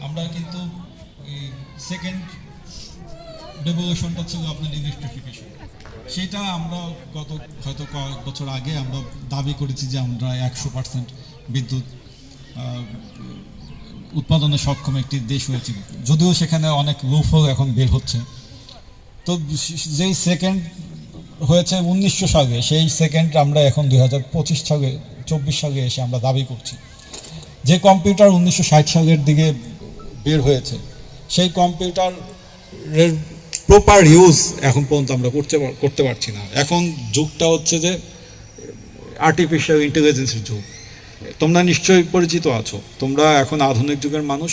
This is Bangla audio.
আমরা কিন্তু সেকেন্ড রেভলিউশনটা ছিল আপনার ইলেকট্রিফিকেশন, সেটা আমরা গত হয়তো কয়েক বছর আগে আমরা দাবি করেছি যে আমরা 100% বিদ্যুৎ উৎপাদনে সক্ষম একটি দেশ হয়েছে, যদিও সেখানে অনেক লুফল এখন বের হচ্ছে। তো যেই সেকেন্ড হয়েছে 1900 সালে, সেই সেকেন্ড আমরা এখন 2025 সালে 24 সালে এসে আমরা দাবি করছি। যে কম্পিউটার 1960 সালের দিকে বের হয়েছে, সেই কম্পিউটারের প্রপার ইউজ এখন পর্যন্ত আমরা করতে পারছি না। এখন যুগটা হচ্ছে যে আর্টিফিশিয়াল ইন্টেলিজেন্সের যুগ। তোমরা নিশ্চয়ই পরিচিত আছো, তোমরা এখন আধুনিক যুগের মানুষ।